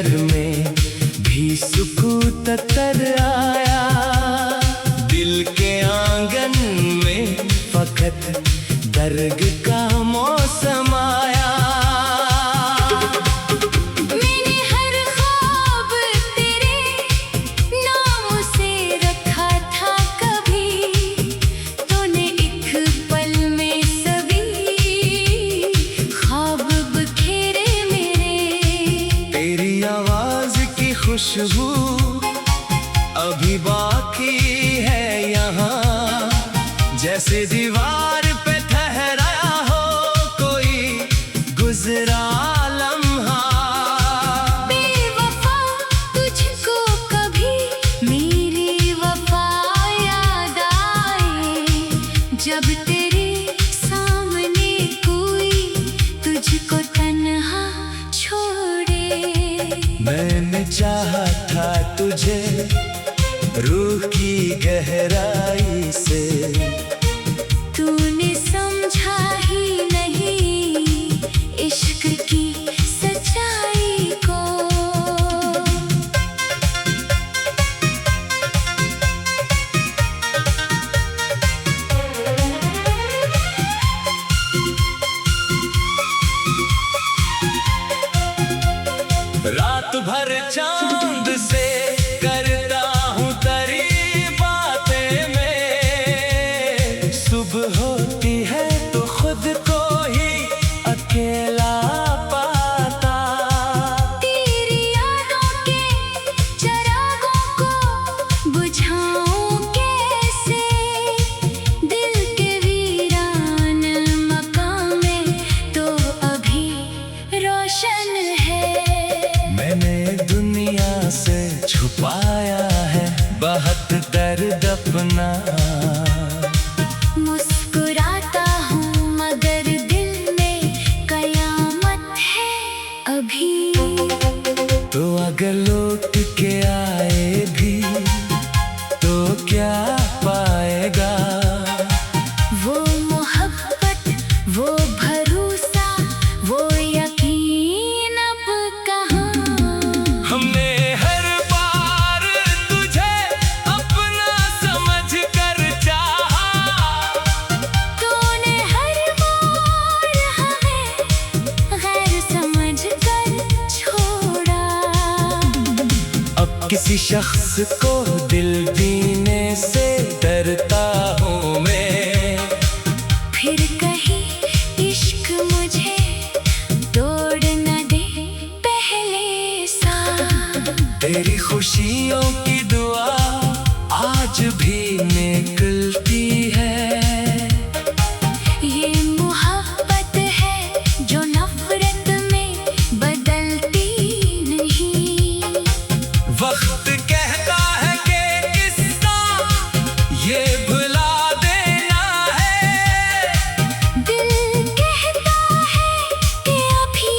शहर में भी सुकूत तर आया। दिल के आंगन में फकत दर्द का मौसम आया। मैंने हर ख्वाब तेरे नाम से रखा था कभी, तूने एक पल में सभी ख्वाब बखेरे मेरे। तेरी आवाज की खुशबू अभी बाकी है यहाँ, जैसे दीवार पे ठहरा हो कोई गुजरा लम्हा। बेवफा तुझको कभी मेरी वफा याद आए, जब तेरे सामने कोई तुझको तन्हा छोड़े। मैंने चाहा था तुझे रूह की गहराई से, तूने समझा ही नहीं इश्क की सच्चाई को। रात भर चांद से करता हूँ तेरी बातें में, सुबह होती है तो खुद को ही अकेला पाता। तेरी यादों के चिरागों को बुझाऊं कैसे, दिल के वीरान मकाम में तो अभी रोशन है। मैंने दुनिया से छुपाया है बहुत दर्द अपना, मुस्कुराता हूँ मगर दिल में कयामत है अभी। तो अगर लौट के आए भी तो क्या पाएगा? वो मोहब्बत, वो भरोसा, वो यकीन अब कहाँ। हमने हर बार तुझे अपना समझ कर चाहा, तूने हर बार हमें गैर समझ कर छोड़ा। अब किसी शख्स को दिल देने से डरता हूँ मैं, फिर कहीं इश्क मुझे तोड़ न दे पहले सा। तेरी खुशियों की दुआ आज भी निकलती है। ये मोहब्बत है जो नफरत में बदलती नहीं। वक्त कहता है कि किस्सा ये भुला देना है, दिल कहता है कि अभी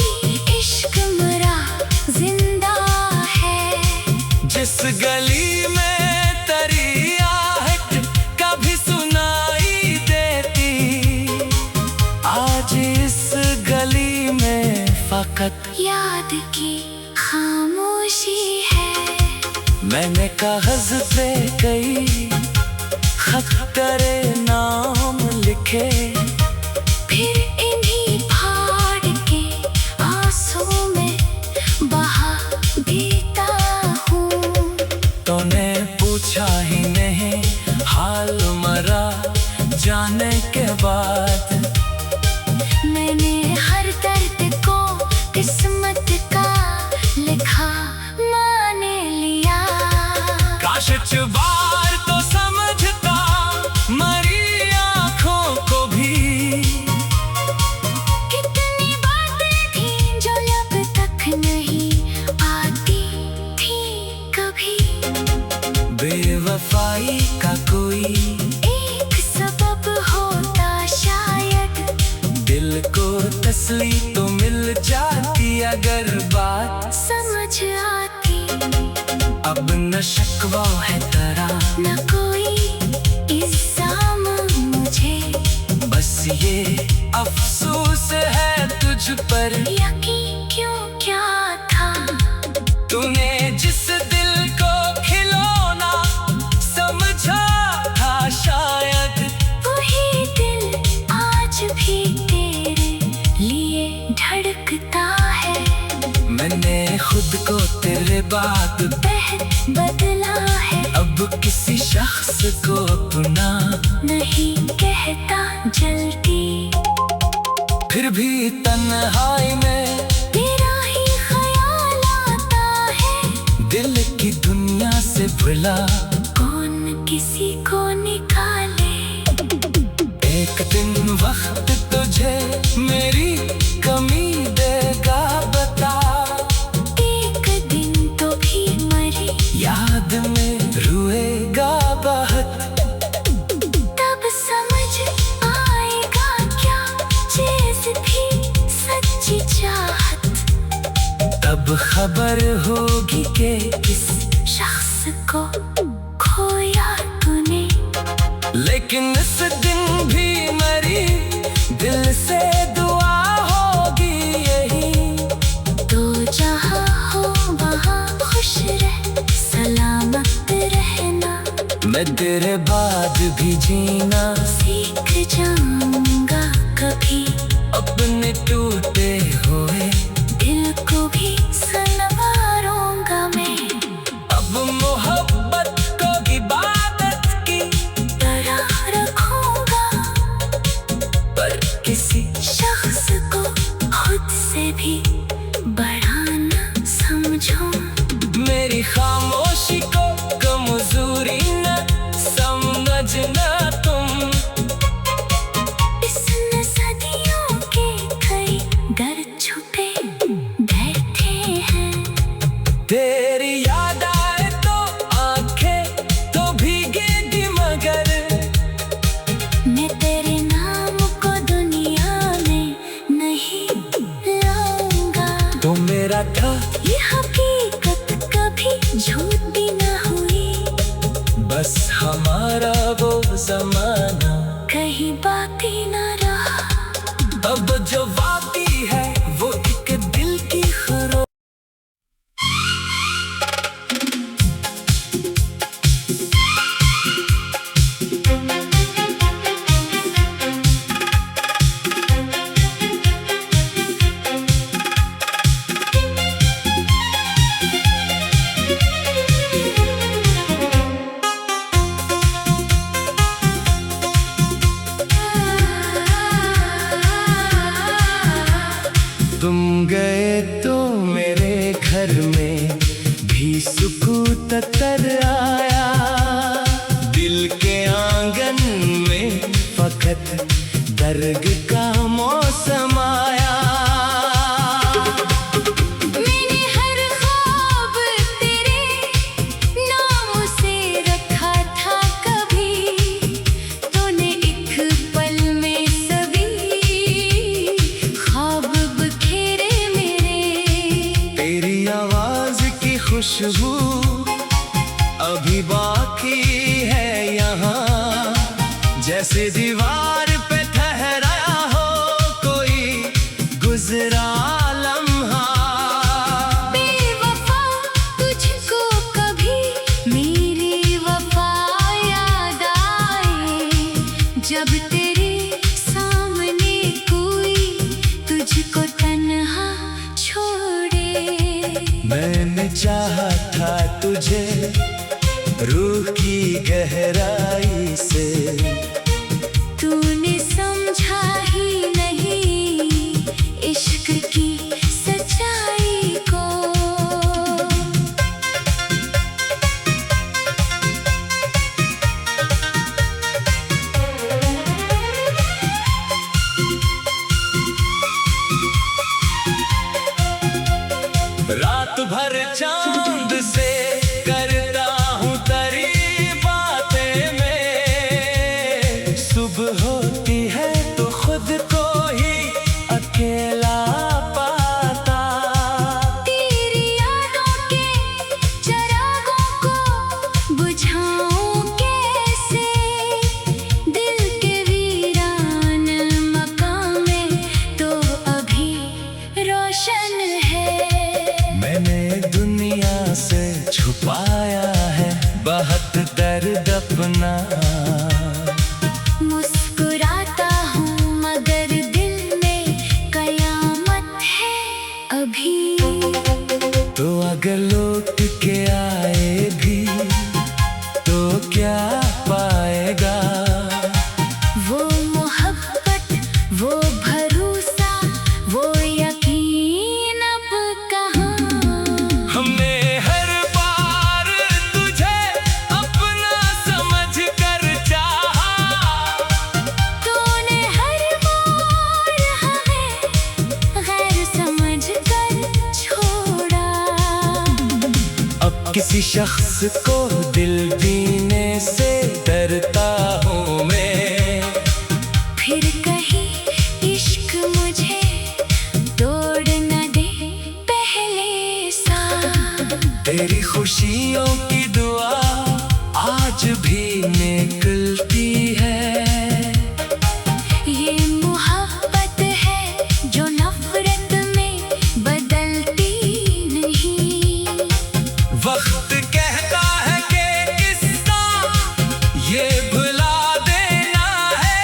इश्क मरा जिंदा है। जिस गली में तेरी आहट कभी सुनाई देती, आज इस गली में फकत याद की खामोशी है। मैंने कागज पे कई खत तेरे नाम लिखे, फिर इन्हीं फाड़ के आंसू में बहा देता हूँ। तूने पूछा ही नहीं हाल मरा जाने के बाद। मैंने हर दर्द को किस्मत का लिखा मान लिया। काश चुबार तो समझता मरी आँखों को भी, कितनी बातें थी जो लब तक नहीं आती थी कभी। बेवफाई का कोई एक सबब होता शायद, दिल को तसली तो मिल जाती अगर बात समझ आती। अब न शिकवा है तेरा न कोई इल्जाम मुझे, बस ये अफसोस है तुझ पर यकीन क्यों क्या था। मैंने खुद को तेरे बाद बदला है, अब किसी शख्स को अपना नहीं कहता जल्दी। फिर भी तन्हाई में तेरा ही ख्याल आता है, दिल की दुनिया से भुला कौन किसी को निकाले। एक दिन वक्त तुझे मेरी कमी देगा बता, एक दिन तो भी मरी याद में रोएगा बहुत। तब समझ आएगा क्या चीज थी सच्ची चाहत, तब खबर होगी कि किस शख्स को खोया तूने। लेकिन इस दिन भी मेरी दिल से दुआ होगी यही, तो जहाँ हो वहाँ खुश रह, सलामत रहना। मैं तेरे बाद भी जीना सीख जाऊंगा कभी, अपने टूटे हुए दिल को भी संवारूंगा मैं। अब मोहब्बत को इबादत की तरह रखूंगा, पर किसी शख्स को खुद से भी बड़ा न समझूं। मेरी खामोशी को कमजोरी न समझना तुम। इसमें सदियों के कई दर्द छुपे बैठे हैं। तेरी याद आए तो आंखें तो भीगेगी मगर मैं तेरे नाम को दुनिया में नहीं लाऊंगा। तो मेरा था ये हकीकत कभी झूठ भी न हुई, बस हमारा वो जमाना। कहीं बाकी न रहा। अब जो बाकी है वो एक दिल की खरो। तुम गए तो मेरे घर में भी सुकून तर आया, दिल के आंगन में फकत दर्द का मौसम आया। मैंने हर ख्वाब तेरे नाम से रखा था कभी, तूने एक पल में सभी ख्वाब बखेरे मेरे। तेरी आवाज की खुशबू अभी बाकी है यहाँ, जैसे दीवार पे ठहरा हो कोई गुजरा लम्हा। बेवफा तुझको कभी मेरी वफा याद आए, जब तेरे सामने कोई तुझको तन्हा छोड़े। मैंने चाहा था तुझे रूह की गहराई से, तूने समझा ही नहीं इश्क की सच्चाई को। रात भर चांद से करता हूँ तेरी बातें में, सुबह होती है तो खुद को ही अकेला पाता। तेरी यादों के चिरागों को बुझाऊं कैसे, दिल के वीरान मकाम में तो अभी रोशन है। मैंने दुनिया से छुपाया है बहुत दर्द अपना, मुस्कुराता हूँ मगर दिल में कयामत है अभी। तो अगर लौट के आए भी तो क्या पाएगा? वो मोहब्बत, वो भरोसा, वो यकीन अब कहाँ। हमने हर बार तुझे अपना समझ कर चाहा, तूने हर बार हमें गैर समझ कर छोड़ा। अब किसी शख्स को दिल देने से डरता हूँ मैं। फिर कहीं इश्क मुझे तोड़ न दे पहले सा। तेरी खुशियों की दुआ आज भी निकलती है। ये मोहब्बत है जो नफरत में बदलती नहीं। वक्त कहता है कि किस्सा ये भुला देना है।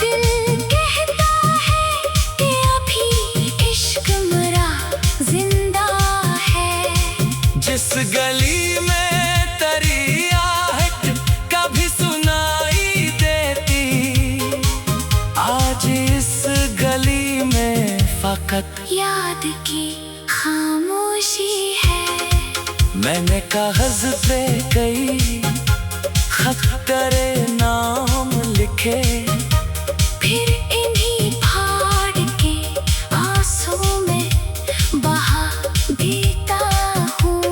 दिल कहता है कि अभी इश्क मरा जिंदा है। जिस गली में तेरी आहट कभी सुनाई देती, आज इस गली में फकत याद की खामोशी है। मैंने कागज पे कई खत तेरे नाम लिखे, फिर इन्हीं फाड़ के आंसू में बहा देता हूँ।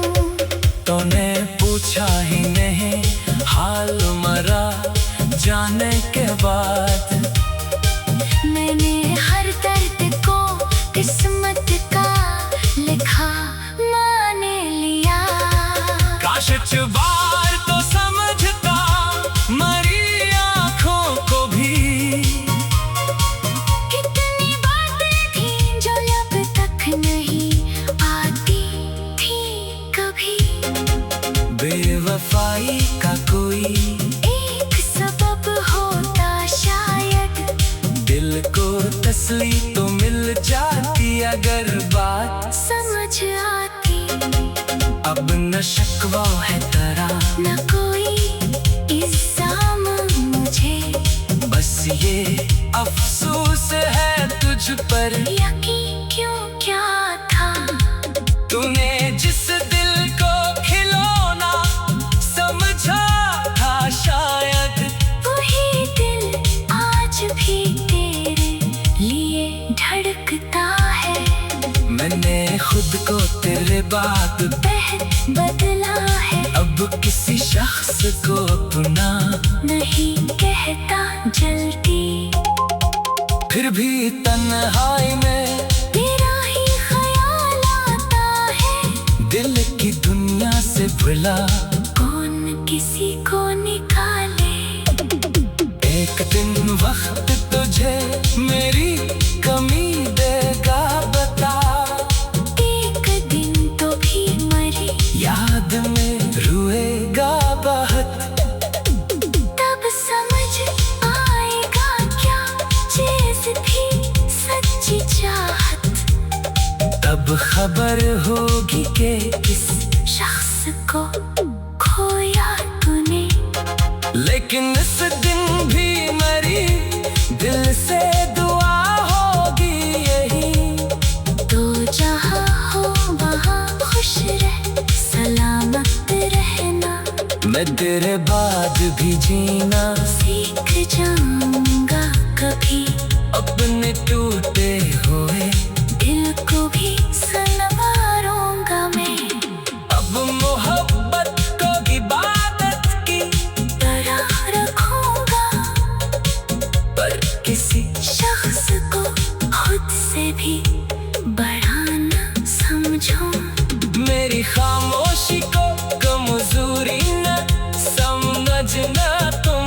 तूने पूछा ही नहीं हाल मरा जाने के बाद। मैंने हर दर्द को किस्मत का लिखा मान लिया। काश बार तो समझता मरी आँखों को भी। कितनी बातें थी जो लब तक नहीं आती थी कभी। बेवफाई का कोई एक सबब होता शायद। दिल को तसली तो मिल जाती अगर बात समझ आती। अब न शिकवा है तेरा न कोई इल्जाम मुझे। बस ये अफसोस है तुझ पर। यकीन क्यों क्या था। तूने जिस दिल को खिलौना समझा था शायद, वही दिल आज भी तेरे लिए धड़कता है। मैंने खुद को तेरे बाद बदला है। अब किसी शख्स को अपना नहीं कहता जल्दी। फिर भी तन्हाई में तेरा ही ख्याल आता है। दिल की दुनिया से भुला कौन किसी को निकाले। एक दिन वक्त तुझे मेरी कमी देगा बता। एक दिन तो भी मरी याद में रोएगा बहुत। तब समझ आएगा क्या चीज थी सच्ची चाहत। तब खबर होगी कि किस शख्स को खोया तूने। लेकिन इस दिन भी मेरी दिल से दुआ होगी यही। तो जहाँ हो वहाँ खुश रह सलामत रहना। मैं तेरे बाद भी जीना सीख जाऊंगा कभी। अपने टूटे हुए दिल को भी संवारूंगा मैं। अब मोहब्बत को इबादत की तरह रखूंगा। पर किसी शख्स को खुद से भी बढ़ाना समझो। मेरी खामोशी को कमजोरी न समझना तुम।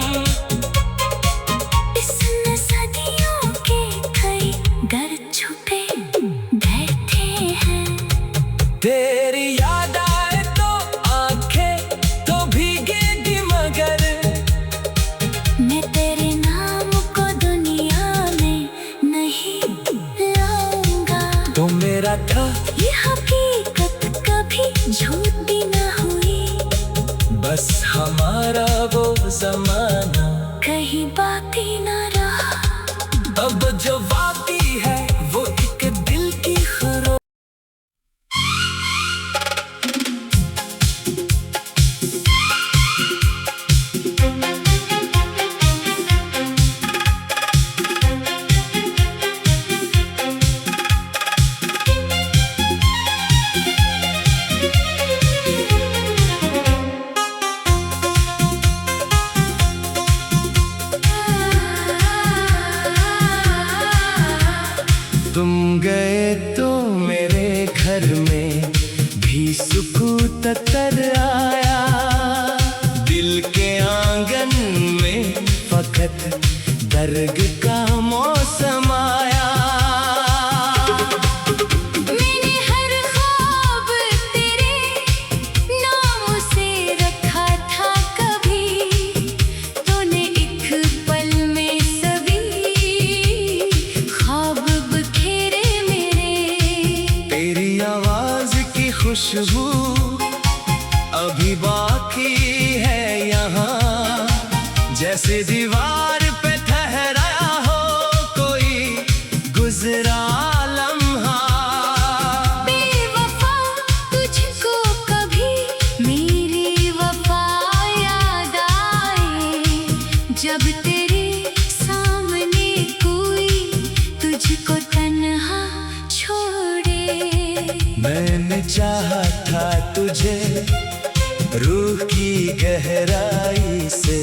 इसमें सदियों के कई दर्द छुपे बैठे हैं। तेरी याद आए तो आंखें तो भीगेगी मगर। मैं तेरे नाम को दुनिया में नहीं लाऊंगा। तो मेरा था ये हकीकत सुकूत तर आया, दिल के आंगन में फकत दर्द का मौसम आया। मैंने हर ख्वाब तेरे नाम से रखा था, कभी तूने एक पल में सभी ख्वाब बखेरे मेरे। तेरी आवाज की खुशबू अभी बाकी है यहाँ, जैसे दीवार पे ठहरा हो कोई गुजरा लम्हा। बेवफा तुझको कभी मेरी वफा याद आए, जब तेरे सामने कोई तुझको तन्हा छोड़े। मैंने चाहा था तुझे रूह की गहराई से,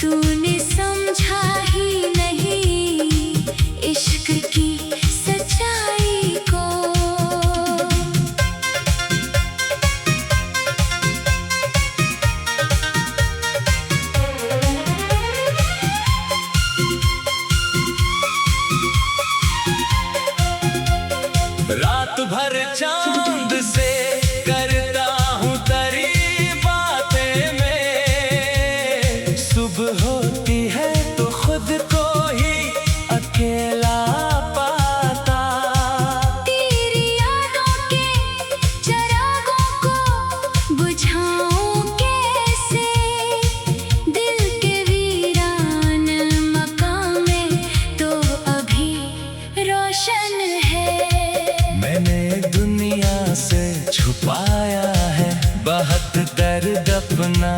तूने समझा ही नहीं इश्क की सच्चाई को। रात भर चांद से करता हूँ तेरी बातें में, सुबह होती है तो खुद को ही अकेला पाता। तेरी यादों के चिरागों को बुझाऊं कैसे, दिल के वीरान मकाम में तो अभी रोशन है। मैंने दुनिया से छुपाया है बहुत दर्द अपना,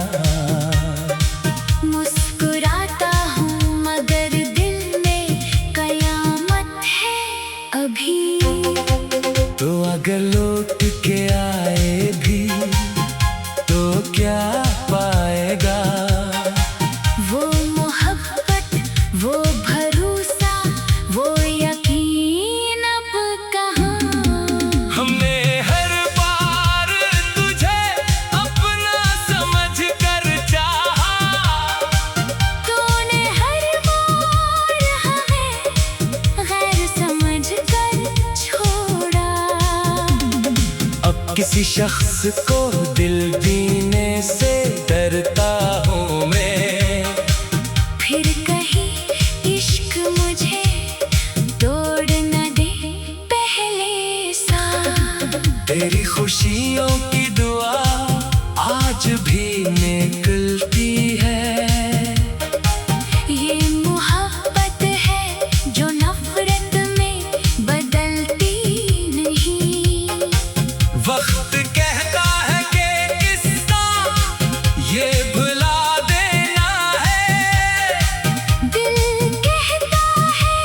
मुस्कुराता हूँ मगर दिल में कयामत है अभी। तो अगर लौट के आए भी तो क्या पाएगा? वो मोहब्बत, वो भरोसा, वो यकीन अब कहाँ। हमने हर बार तुझे अपना समझ कर चाहा, तूने हर बार हमें गैर समझ कर छोड़ा। अब किसी शख्स को दिल देने से डरता हूँ मैं, फिर कहीं इश्क मुझे तोड़ न दे पहले सा। तेरी खुशियों की दुआ आज भी निकलती है। ये मोहब्बत है जो नफरत में बदलती नहीं। वक्त कहता है कि किस्सा ये भुला देना है, दिल कहता है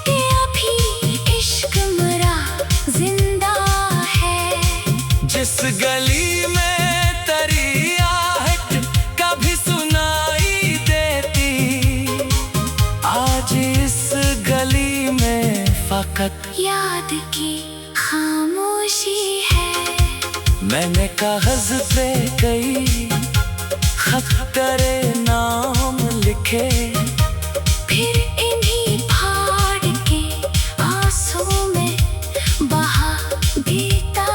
कि अभी इश्क मरा जिंदा है। जिस गली में तेरी आहट कभी सुनाई देती, आज इस गली में फकत याद की खामोशी है। मैंने कागज पे कई खत तेरे नाम लिखे, फिर इन्हीं फाड़ के आंसू में बहा देता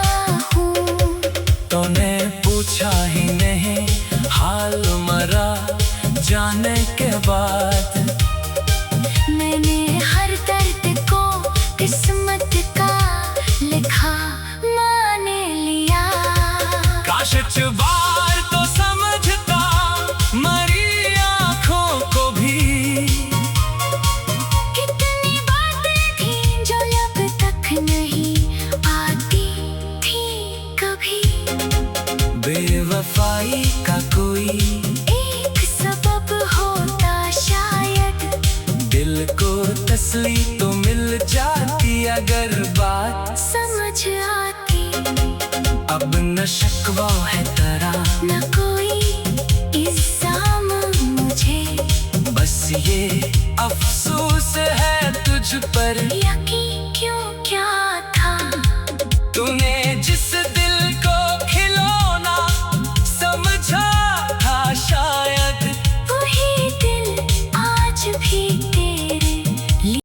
हूँ। तूने पूछा ही नहीं हाल मरा जाने के बाद। मैंने हर दर्द को किस्मत का लिखा मान लिया। काश चुबार तो समझता मरी आँखों को भी, कितनी बातें थी जो लब तक नहीं आती थी कभी। बेवफाई का कोई एक सबब होता शायद, दिल को तसली तो मिल जाती अगर बात समझ आती। अब न शिकवा है तेरा न कोई